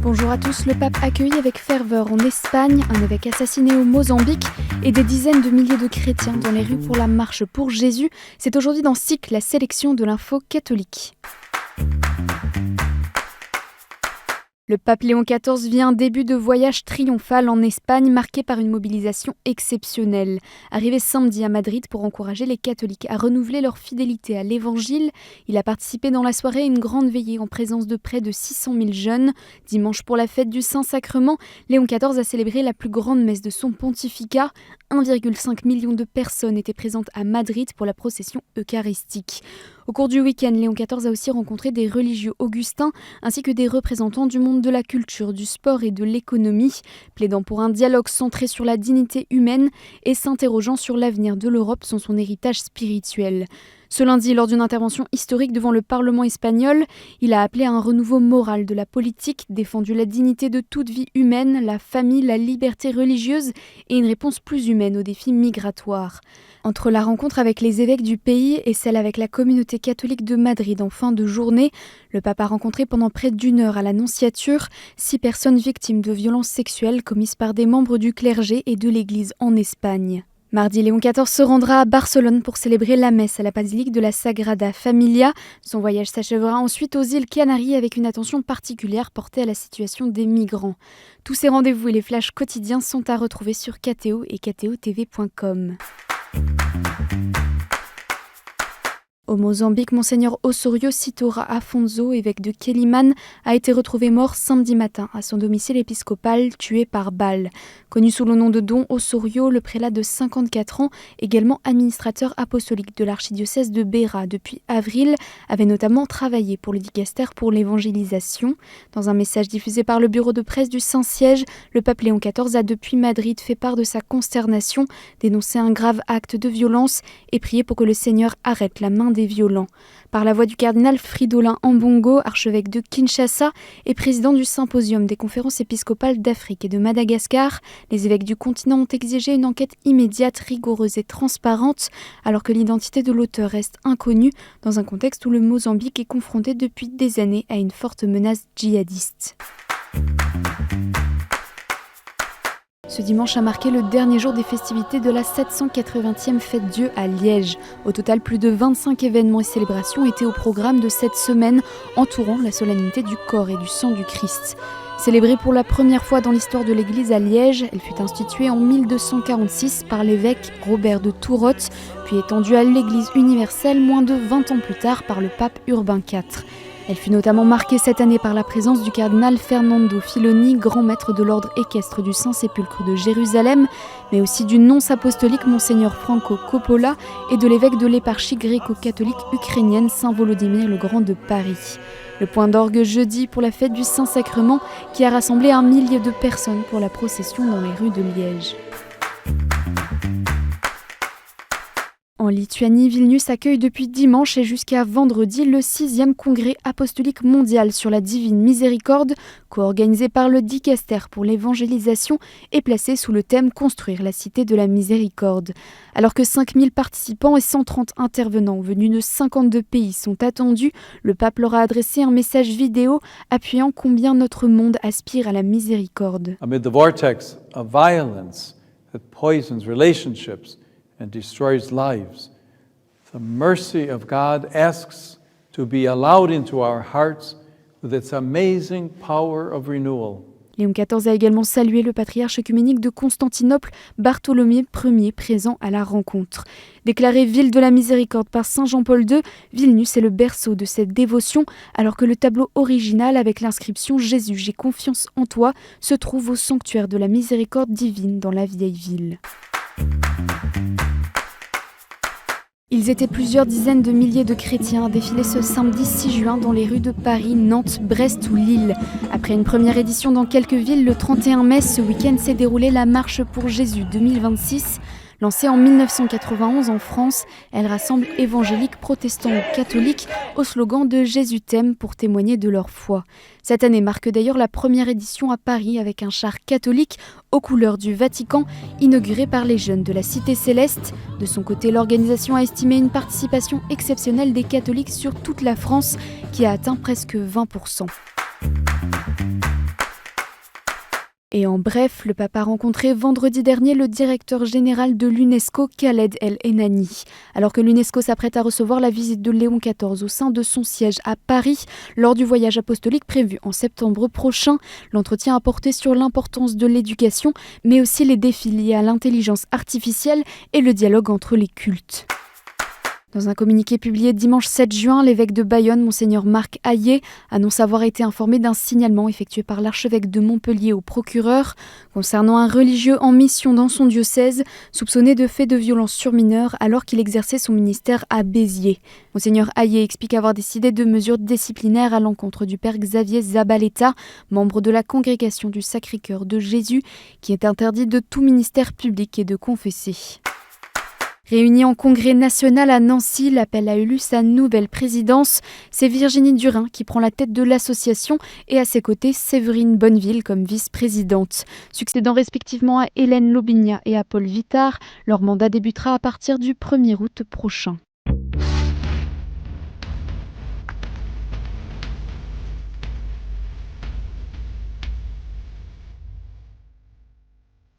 Bonjour à tous, le pape accueilli avec ferveur en Espagne, un évêque assassiné au Mozambique et des dizaines de milliers de chrétiens dans les rues pour la marche pour Jésus. C'est aujourd'hui dans SIC, la sélection de l'info catholique. Le pape Léon XIV vit un début de voyage triomphal en Espagne marqué par une mobilisation exceptionnelle. Arrivé samedi à Madrid pour encourager les catholiques à renouveler leur fidélité à l'évangile, il a participé dans la soirée à une grande veillée en présence de près de 600 000 jeunes. Dimanche pour la fête du Saint-Sacrement, Léon XIV a célébré la plus grande messe de son pontificat. 1,5 million de personnes étaient présentes à Madrid pour la procession eucharistique. Au cours du week-end, Léon XIV a aussi rencontré des religieux augustins ainsi que des représentants du monde de la culture, du sport et de l'économie, plaidant pour un dialogue centré sur la dignité humaine et s'interrogeant sur l'avenir de l'Europe sans son héritage spirituel. Ce lundi, lors d'une intervention historique devant le Parlement espagnol, il a appelé à un renouveau moral de la politique, défendu la dignité de toute vie humaine, la famille, la liberté religieuse et une réponse plus humaine aux défis migratoires. Entre la rencontre avec les évêques du pays et celle avec la communauté catholique de Madrid en fin de journée, le pape a rencontré pendant près d'1 heure à l'Annonciature 6 personnes victimes de violences sexuelles commises par des membres du clergé et de l'Église en Espagne. Mardi, Léon XIV se rendra à Barcelone pour célébrer la messe à la basilique de la Sagrada Familia. Son voyage s'achèvera ensuite aux îles Canaries avec une attention particulière portée à la situation des migrants. Tous ces rendez-vous et les flashs quotidiens sont à retrouver sur KTO et ktotv.com. Au Mozambique, Monseigneur Ossorio Sitora Afonso, évêque de Quelimane, a été retrouvé mort samedi matin à son domicile épiscopal, tué par balle. Connu sous le nom de Don Ossorio, le prélat de 54 ans, également administrateur apostolique de l'archidiocèse de Beira depuis avril, avait notamment travaillé pour le dicaster pour l'évangélisation. Dans un message diffusé par le bureau de presse du Saint-Siège, le pape Léon XIV a depuis Madrid fait part de sa consternation, dénoncé un grave acte de violence et prié pour que le Seigneur arrête la main des violents. Par la voix du cardinal Fridolin Ambongo, archevêque de Kinshasa et président du symposium des conférences épiscopales d'Afrique et de Madagascar, les évêques du continent ont exigé une enquête immédiate, rigoureuse et transparente, alors que l'identité de l'auteur reste inconnue dans un contexte où le Mozambique est confronté depuis des années à une forte menace djihadiste. Ce dimanche a marqué le dernier jour des festivités de la 780e Fête Dieu à Liège. Au total, plus de 25 événements et célébrations étaient au programme de cette semaine, entourant la solennité du corps et du sang du Christ. Célébrée pour la première fois dans l'histoire de l'Église à Liège, elle fut instituée en 1246 par l'évêque Robert de Tourotte, puis étendue à l'Église universelle moins de 20 ans plus tard par le pape Urbain IV. Elle fut notamment marquée cette année par la présence du cardinal Fernando Filoni, grand maître de l'ordre équestre du Saint-Sépulcre de Jérusalem, mais aussi du nonce apostolique Monseigneur Franco Coppola et de l'évêque de l'éparchie gréco-catholique ukrainienne Saint-Volodymyr le Grand de Paris. Le point d'orgue jeudi pour la fête du Saint-Sacrement qui a rassemblé 1 millier de personnes pour la procession dans les rues de Liège. En Lituanie, Vilnius accueille depuis dimanche et jusqu'à vendredi le 6e congrès apostolique mondial sur la divine miséricorde, co-organisé par le dicaster pour l'évangélisation et placé sous le thème « Construire la cité de la miséricorde ». Alors que 5000 participants et 130 intervenants venus de 52 pays sont attendus, le pape leur a adressé un message vidéo appuyant combien notre monde aspire à la miséricorde. Amid the vortex of violence that poisons relationships and destroys lives, the mercy of God asks to be allowed into our hearts with its amazing power of renewal. Léon XIV a également salué le patriarche œcuménique de Constantinople, Bartholomé Ier, présent à la rencontre. Déclarée ville de la miséricorde par Saint Jean-Paul II, Vilnius est le berceau de cette dévotion, alors que le tableau original avec l'inscription « Jésus, j'ai confiance en toi » se trouve au sanctuaire de la miséricorde divine dans la vieille ville. Ils étaient plusieurs dizaines de milliers de chrétiens à défiler ce samedi 6 juin dans les rues de Paris, Nantes, Brest ou Lille. Après une première édition dans quelques villes, le 31 mai, ce week-end s'est déroulée la Marche pour Jésus 2026. Lancée en 1991 en France, elle rassemble évangéliques, protestants ou catholiques au slogan de « Jésus t'aime » pour témoigner de leur foi. Cette année marque d'ailleurs la première édition à Paris avec un char catholique aux couleurs du Vatican, inauguré par les jeunes de la Cité Céleste. De son côté, l'organisation a estimé une participation exceptionnelle des catholiques sur toute la France, qui a atteint presque 20%. Et en bref, le pape a rencontré vendredi dernier le directeur général de l'UNESCO, Khaled El-Enani. Alors que l'UNESCO s'apprête à recevoir la visite de Léon XIV au sein de son siège à Paris, lors du voyage apostolique prévu en septembre prochain, l'entretien a porté sur l'importance de l'éducation, mais aussi les défis liés à l'intelligence artificielle et le dialogue entre les cultes. Dans un communiqué publié dimanche 7 juin, l'évêque de Bayonne, Monseigneur Marc Hayet, annonce avoir été informé d'un signalement effectué par l'archevêque de Montpellier au procureur concernant un religieux en mission dans son diocèse, soupçonné de faits de violence sur mineurs alors qu'il exerçait son ministère à Béziers. Monseigneur Hayet explique avoir décidé de mesures disciplinaires à l'encontre du père Xavier Zabaleta, membre de la congrégation du Sacré-Cœur de Jésus, qui est interdit de tout ministère public et de confesser. Réunie en congrès national à Nancy, l'appel a élu sa nouvelle présidence. C'est Virginie Durin qui prend la tête de l'association et à ses côtés Séverine Bonneville comme vice-présidente. Succédant respectivement à Hélène Lobigna et à Paul Vittard, leur mandat débutera à partir du 1er août prochain.